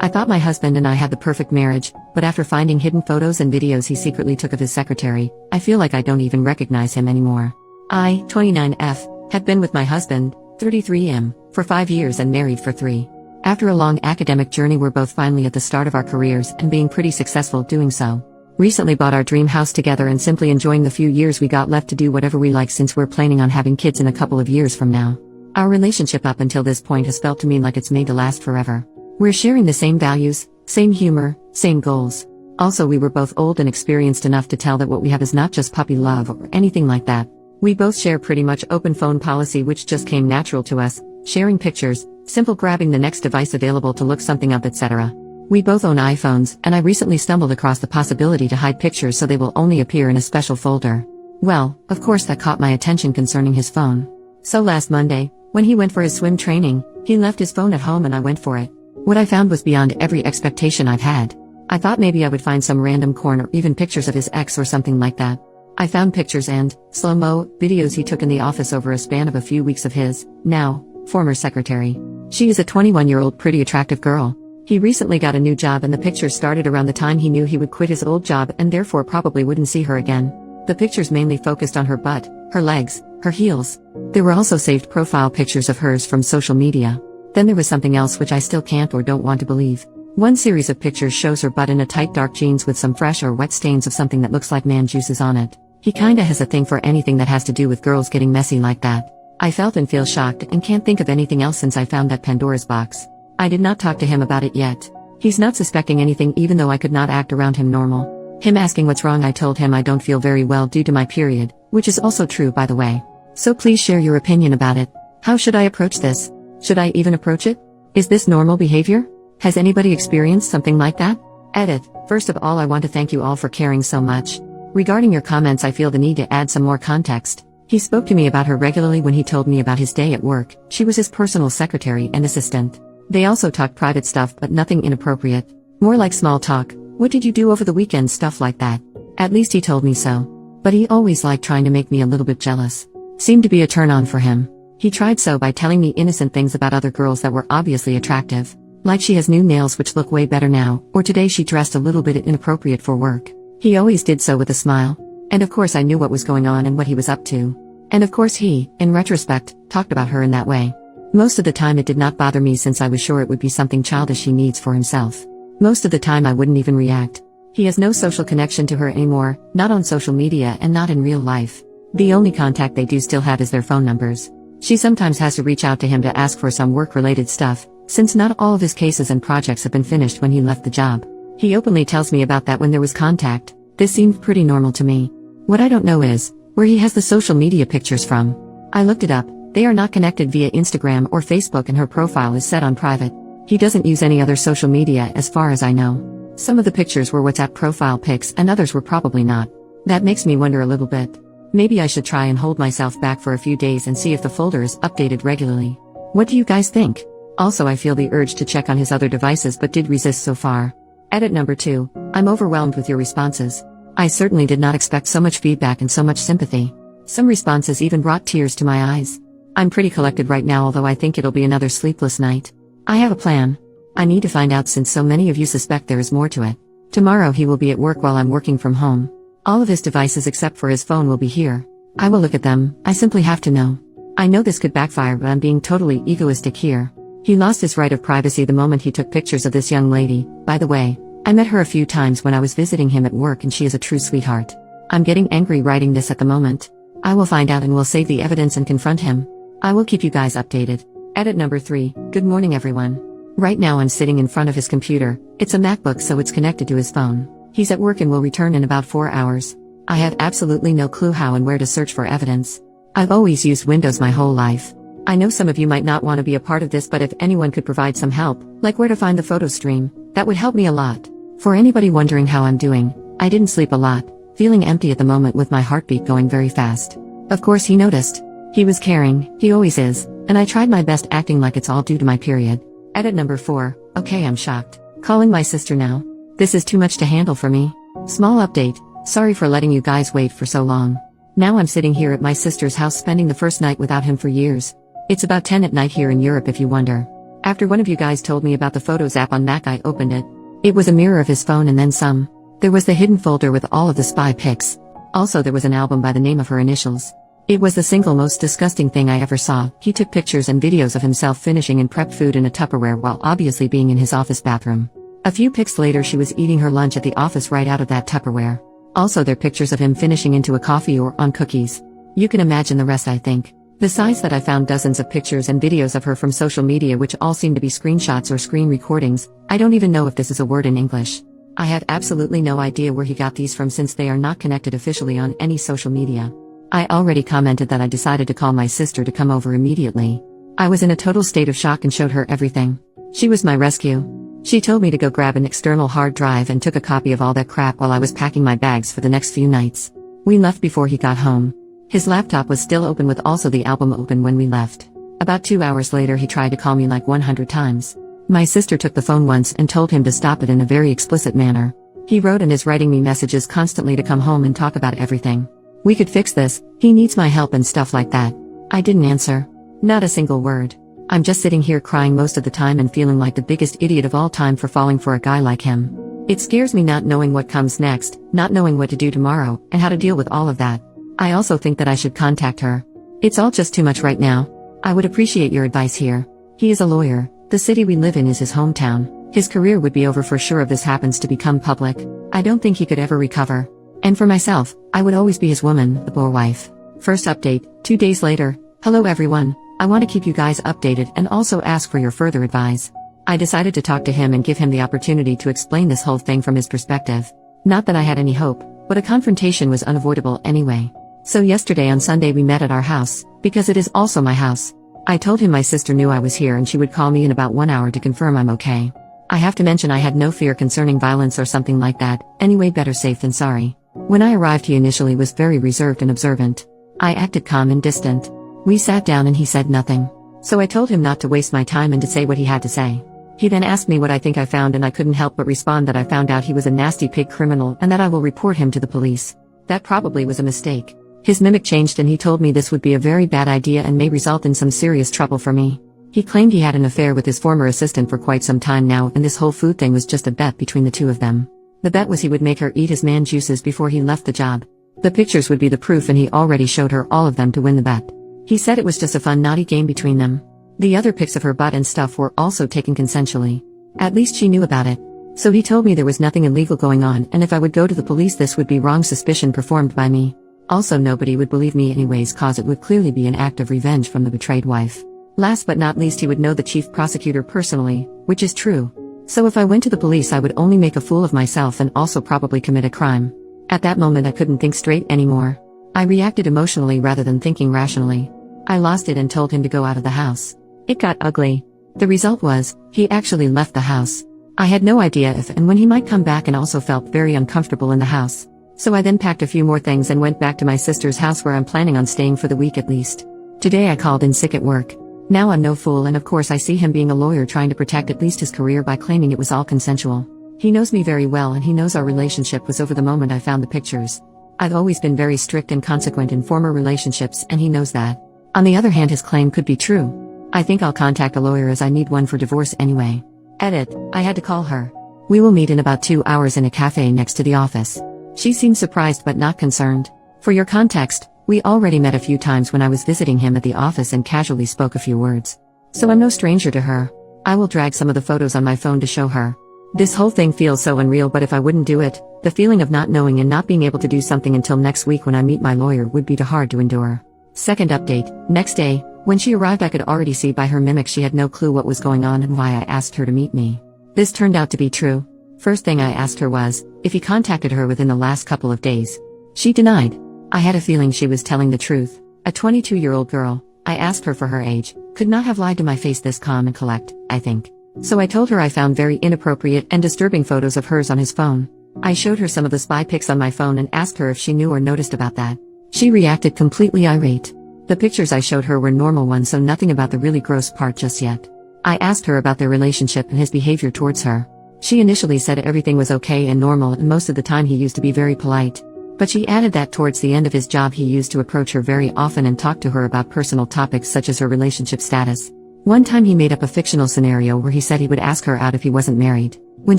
I thought my husband and I had the perfect marriage, but after finding hidden photos and videos he secretly took of his secretary, I feel like I don't even recognize him anymore. I, 29F, had been with my husband, 33M, for 5 years and married for 3. After a long academic journey, we're both finally at the start of our careers and being pretty successful doing so. Recently bought our dream house together and simply enjoying the few years we got left to do whatever we like, since we're planning on having kids in a couple of years from now. Our relationship up until this point has felt to me like it's made to last forever. We're sharing the same values, same humor, same goals. Also, we were both old and experienced enough to tell that what we have is not just puppy love or anything like that. We both share pretty much open phone policy, which just came natural to us, sharing pictures, simple grabbing the next device available to look something up, etc. We both own iPhones, and I recently stumbled across the possibility to hide pictures so they will only appear in a special folder. Well, of course that caught my attention concerning his phone. So last Monday, when he went for his swim training, he left his phone at home and I went for it. What I found was beyond every expectation I've had. I thought maybe I would find some random corn or even pictures of his ex or something like that. I found pictures and slow-mo videos he took in the office over a span of a few weeks of his, now, former secretary. She is a 21-year-old pretty attractive girl. He recently got a new job and the pictures started around the time he knew he would quit his old job and therefore probably wouldn't see her again. The pictures mainly focused on her butt, her legs, her heels. There were also saved profile pictures of hers from social media. Then there was something else which I still can't or don't want to believe. One series of pictures shows her butt in a tight dark jeans with some fresh or wet stains of something that looks like man juices on it. He kinda has a thing for anything that has to do with girls getting messy like that. I felt and feel shocked and can't think of anything else since I found that Pandora's box. I did not talk to him about it yet. He's not suspecting anything even though I could not act around him normal. Him asking what's wrong, I told him I don't feel very well due to my period, which is also true by the way. So please share your opinion about it. How should I approach this? Should I even approach it? Is this normal behavior? Has anybody experienced something like that? Edit. First of all, I want to thank you all for caring so much. Regarding your comments, I feel the need to add some more context. He spoke to me about her regularly when he told me about his day at work. She was his personal secretary and assistant. They also talked private stuff but nothing inappropriate. More like small talk. What did you do over the weekend, stuff like that. At least he told me so. But he always liked trying to make me a little bit jealous. Seemed to be a turn on for him. He tried so by telling me innocent things about other girls that were obviously attractive. Like she has new nails which look way better now, or today she dressed a little bit inappropriate for work. He always did so with a smile. And of course I knew what was going on and what he was up to. And of course he, in retrospect, talked about her in that way. Most of the time it did not bother me since I was sure it would be something childish he needs for himself. Most of the time I wouldn't even react. He has no social connection to her anymore, not on social media and not in real life. The only contact they do still have is their phone numbers. She sometimes has to reach out to him to ask for some work-related stuff, since not all of his cases and projects have been finished when he left the job. He openly tells me about that when there was contact. This seemed pretty normal to me. What I don't know is where he has the social media pictures from. I looked it up. They are not connected via Instagram or Facebook and her profile is set on private. He doesn't use any other social media as far as I know. Some of the pictures were WhatsApp profile pics and others were probably not. That makes me wonder a little bit. Maybe I should try and hold myself back for a few days and see if the folder is updated regularly. What do you guys think? Also, I feel the urge to check on his other devices but did resist so far. Edit number 2. I'm overwhelmed with your responses. I certainly did not expect so much feedback and so much sympathy. Some responses even brought tears to my eyes. I'm pretty collected right now, although I think it'll be another sleepless night. I have a plan. I need to find out since so many of you suspect there is more to it. Tomorrow he will be at work while I'm working from home. All of his devices except for his phone will be here. I will look at them. I simply have to know. I know this could backfire, but I'm being totally egoistic here. He lost his right of privacy the moment he took pictures of this young lady. By the way, I met her a few times when I was visiting him at work and she is a true sweetheart. I'm getting angry writing this at the moment. I will find out and will save the evidence and confront him. I will keep you guys updated. Edit number 3. Good morning everyone. Right now I'm sitting in front of his computer. It's a MacBook, so it's connected to his phone. He's at work and will return in about 4 hours. I have absolutely no clue how and where to search for evidence. I've always used Windows my whole life. I know some of you might not want to be a part of this, but if anyone could provide some help, like where to find the photo stream, that would help me a lot. For anybody wondering how I'm doing, I didn't sleep a lot, feeling empty at the moment with my heartbeat going very fast. Of course he noticed. He was caring, he always is, and I tried my best acting like it's all due to my period. Edit number 4. Okay, I'm shocked. Calling my sister now. This is too much to handle for me. Small update. Sorry for letting you guys wait for so long. Now I'm sitting here at my sister's house spending the first night without him for years. It's about 10 at night here in Europe if you wonder. After one of you guys told me about the Photos app on Mac, I opened it. It was a mirror of his phone and then some. There was the hidden folder with all of the spy pics. Also there was an album by the name of her initials. It was the single most disgusting thing I ever saw. He took pictures and videos of himself finishing and prepped food in a Tupperware while obviously being in his office bathroom. A few pics later she was eating her lunch at the office right out of that Tupperware. Also there are pictures of him finishing into a coffee or on cookies. You can imagine the rest, I think. Besides that, I found dozens of pictures and videos of her from social media which all seem to be screenshots or screen recordings. I don't even know if this is a word in English. I had absolutely no idea where he got these from since they are not connected officially on any social media. I already commented that I decided to call my sister to come over immediately. I was in a total state of shock and showed her everything. She was my rescue. She told me to go grab an external hard drive and took a copy of all that crap while I was packing my bags for the next few nights. We left before he got home. His laptop was still open with also the album open when we left. About 2 hours later he tried to call me like 100 times. My sister took the phone once and told him to stop it in a very explicit manner. He wrote and is writing me messages constantly to come home and talk about everything. We could fix this, he needs my help and stuff like that. I didn't answer. Not a single word. I'm just sitting here crying most of the time and feeling like the biggest idiot of all time for falling for a guy like him. It scares me not knowing what comes next, not knowing what to do tomorrow, and how to deal with all of that. I also think that I should contact her. It's all just too much right now. I would appreciate your advice here. He is a lawyer. The city we live in is his hometown. His career would be over for sure if this happens to become public. I don't think he could ever recover. And for myself, I would always be his woman, the poor wife. First update, 2 days later. Hello everyone. I want to keep you guys updated and also ask for your further advice. I decided to talk to him and give him the opportunity to explain this whole thing from his perspective. Not that I had any hope, but a confrontation was unavoidable anyway. So yesterday on Sunday we met at our house, because it is also my house. I told him my sister knew I was here and she would call me in about 1 hour to confirm I'm okay. I have to mention I had no fear concerning violence or something like that, anyway better safe than sorry. When I arrived he initially was very reserved and observant. I acted calm and distant. We sat down and he said nothing. So I told him not to waste my time and to say what he had to say. He then asked me what I think I found and I couldn't help but respond that I found out he was a nasty pig criminal and that I will report him to the police. That probably was a mistake. His mimic changed and he told me this would be a very bad idea and may result in some serious trouble for me. He claimed he had an affair with his former assistant for quite some time now and this whole food thing was just a bet between the two of them. The bet was he would make her eat his man juices before he left the job. The pictures would be the proof and he already showed her all of them to win the bet. He said it was just a fun naughty game between them. The other pics of her butt and stuff were also taken consensually. At least she knew about it. So he told me there was nothing illegal going on and if I would go to the police this would be wrong suspicion performed by me. Also nobody would believe me anyways cause it would clearly be an act of revenge from the betrayed wife. Last but not least he would know the chief prosecutor personally, which is true. So if I went to the police I would only make a fool of myself and also probably commit a crime. At that moment I couldn't think straight anymore. I reacted emotionally rather than thinking rationally. I lost it and told him to go out of the house. It got ugly. The result was, he actually left the house. I had no idea if and when he might come back and also felt very uncomfortable in the house. So I then packed a few more things and went back to my sister's house where I'm planning on staying for the week at least. Today I called in sick at work. Now I'm no fool and of course I see him being a lawyer trying to protect at least his career by claiming it was all consensual. He knows me very well and he knows our relationship was over the moment I found the pictures. I've always been very strict and consequent in former relationships and he knows that. On the other hand his claim could be true. I think I'll contact a lawyer as I need one for divorce anyway. Edit, I had to call her. We will meet in about 2 hours in a cafe next to the office. She seemed surprised but not concerned. For your context, we already met a few times when I was visiting him at the office and casually spoke a few words. So I'm no stranger to her. I will drag some of the photos on my phone to show her. This whole thing feels so unreal but if I wouldn't do it, the feeling of not knowing and not being able to do something until next week when I meet my lawyer would be too hard to endure. Second update, next day, when she arrived I could already see by her mimic she had no clue what was going on and why I asked her to meet me. This turned out to be true. First thing I asked her was, if he contacted her within the last couple of days. She denied. I had a feeling she was telling the truth. A 22-year-old girl, I asked her for her age, could not have lied to my face this calm and collect, I think. So I told her I found very inappropriate and disturbing photos of hers on his phone. I showed her some of the spy pics on my phone and asked her if she knew or noticed about that. She reacted completely irate. The pictures I showed her were normal ones so nothing about the really gross part just yet. I asked her about their relationship and his behavior towards her. She initially said everything was okay and normal and most of the time he used to be very polite. But she added that towards the end of his job he used to approach her very often and talk to her about personal topics such as her relationship status. One time he made up a fictional scenario where he said he would ask her out if he wasn't married. When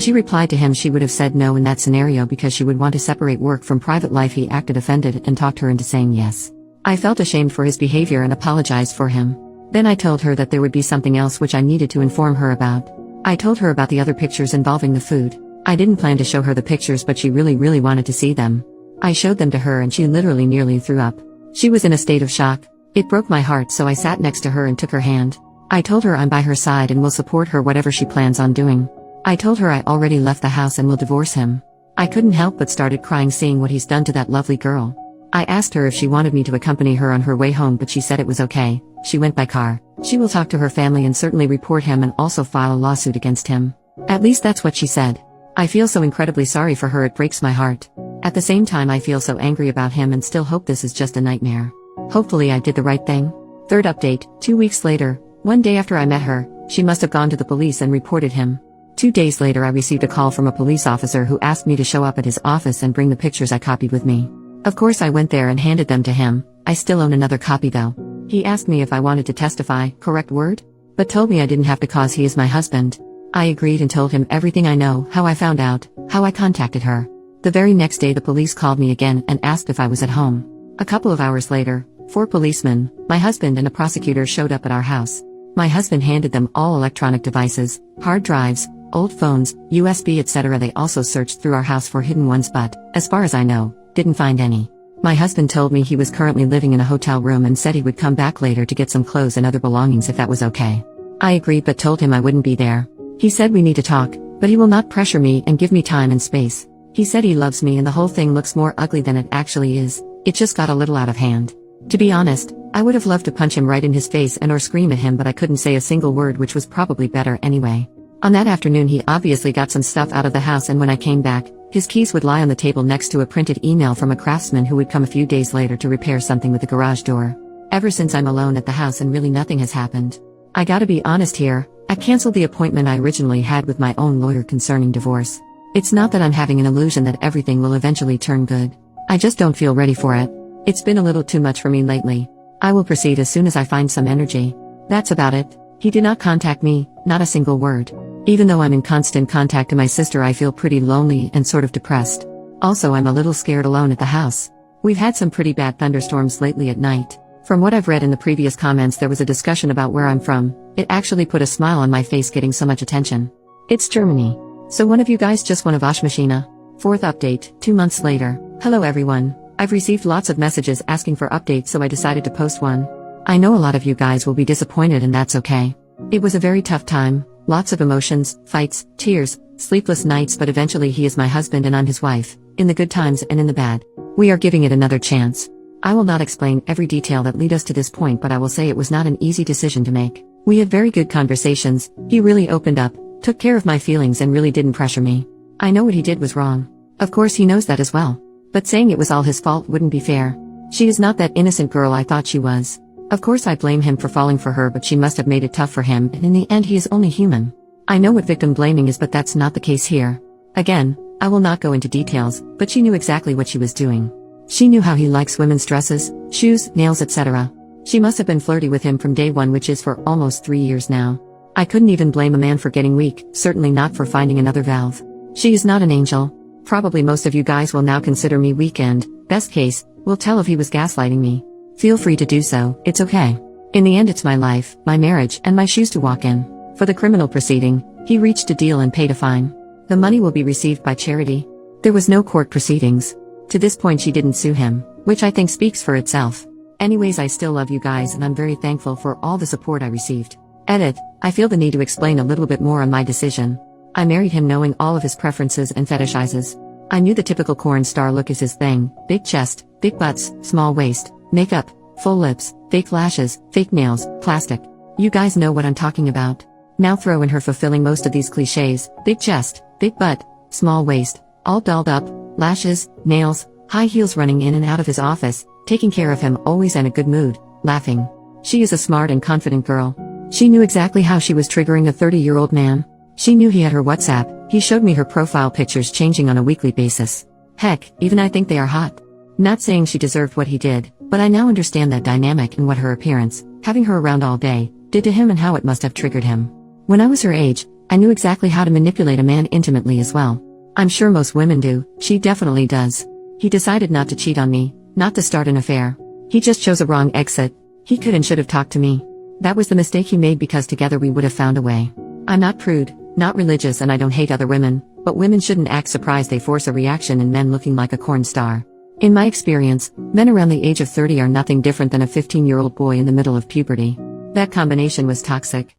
she replied to him, she would have said no in that scenario because she would want to separate work from private life. He acted offended and talked her into saying yes. I felt ashamed for his behavior and apologized for him. Then I told her that there would be something else which I needed to inform her about. I told her about the other pictures involving the food. I didn't plan to show her the pictures, but she really wanted to see them. I showed them to her and she literally nearly threw up. She was in a state of shock. It broke my heart, so I sat next to her and took her hand. I told her I'm by her side and will support her whatever she plans on doing. I told her I already left the house and will divorce him. I couldn't help but started crying seeing what he's done to that lovely girl. I asked her if she wanted me to accompany her on her way home, but she said it was okay. She went by car. She will talk to her family and certainly report him and also file a lawsuit against him. At least that's what she said. I feel so incredibly sorry for her, it breaks my heart. At the same time I feel so angry about him and still hope this is just a nightmare. Hopefully I did the right thing. Third update, 2 weeks later, one day after I met her, she must have gone to the police and reported him. 2 days later I received a call from a police officer who asked me to show up at his office and bring the pictures I copied with me. Of course I went there and handed them to him. I still own another copy though. He asked me if I wanted to testify, correct word? But told me I didn't have to cause he is my husband. I agreed and told him everything I know, how I found out, how I contacted her. The very next day the police called me again and asked if I was at home. A couple of hours later, 4 policemen, my husband and a prosecutor showed up at our house. My husband handed them all electronic devices, hard drives, old phones, USB etc. They also searched through our house for hidden ones but, as far as I know, didn't find any. My husband told me he was currently living in a hotel room and said he would come back later to get some clothes and other belongings if that was okay. I agreed but told him I wouldn't be there. He said we need to talk, but he will not pressure me and give me time and space. He said he loves me and the whole thing looks more ugly than it actually is. It just got a little out of hand. To be honest, I would have loved to punch him right in his face and or scream at him, but I couldn't say a single word, which was probably better anyway. On that afternoon he obviously got some stuff out of the house, and when I came back, his keys would lie on the table next to a printed email from a craftsman who would come a few days later to repair something with the garage door. Ever since I'm alone at the house and really nothing has happened. I gotta be honest here, I canceled the appointment I originally had with my own lawyer concerning divorce. It's not that I'm having an illusion that everything will eventually turn good. I just don't feel ready for it. It's been a little too much for me lately. I will proceed as soon as I find some energy. That's about it. He did not contact me, not a single word. Even though I'm in constant contact with my sister, I feel pretty lonely and sort of depressed. Also, I'm a little scared alone at the house. We've had some pretty bad thunderstorms lately at night. From what I've read in the previous comments, there was a discussion about where I'm from. It actually put a smile on my face getting so much attention. It's Germany. So one of you guys just won a Waschmaschine. Fourth update, 2 months later. Hello everyone. I've received lots of messages asking for updates, so I decided to post one. I know a lot of you guys will be disappointed, and that's okay. It was a very tough time. Lots of emotions, fights, tears, sleepless nights, but eventually he is my husband and I'm his wife, in the good times and in the bad. We are giving it another chance. I will not explain every detail that led us to this point, but I will say it was not an easy decision to make. We had very good conversations. He really opened up, took care of my feelings and really didn't pressure me. I know what he did was wrong. Of course he knows that as well. But saying it was all his fault wouldn't be fair. She is not that innocent girl I thought she was. Of course I blame him for falling for her, but she must have made it tough for him, and in the end he is only human. I know what victim blaming is, but that's not the case here. Again, I will not go into details, but she knew exactly what she was doing. She knew how he likes women's dresses, shoes, nails, etc. She must have been flirty with him from day one, which is for almost 3 years now. I couldn't even blame a man for getting weak, certainly not for finding another valve. She is not an angel. Probably most of you guys will now consider me weak and, best case, will tell if he was gaslighting me. Feel free to do so, it's okay. In the end it's my life, my marriage, and my shoes to walk in. For the criminal proceeding, he reached a deal and paid a fine. The money will be received by charity. There was no court proceedings. To this point she didn't sue him, which I think speaks for itself. Anyways, I still love you guys and I'm very thankful for all the support I received. Edit, I feel the need to explain a little bit more on my decision. I married him knowing all of his preferences and fetishizes. I knew the typical corn star look is his thing: big chest, big butts, small waist, makeup, full lips, fake lashes, fake nails, plastic. You guys know what I'm talking about. Now throw in her fulfilling most of these cliches: big chest, big butt, small waist, all dolled up, lashes, nails, high heels, running in and out of his office, taking care of him always and a good mood, laughing. She is a smart and confident girl. She knew exactly how she was triggering a 30-year-old man. She knew he had her WhatsApp. He showed me her profile pictures changing on a weekly basis. Heck, even I think they are hot. Not saying she deserved what he did, but I now understand that dynamic and what her appearance, having her around all day, did to him and how it must have triggered him. When I was her age, I knew exactly how to manipulate a man intimately as well. I'm sure most women do, she definitely does. He decided not to cheat on me, not to start an affair. He just chose a wrong exit. He could and should have talked to me. That was the mistake he made because together we would have found a way. I'm not prude, not religious, and I don't hate other women, but women shouldn't act surprised they force a reaction in men looking like a corn star. In my experience, men around the age of 30 are nothing different than a 15-year-old boy in the middle of puberty. That combination was toxic.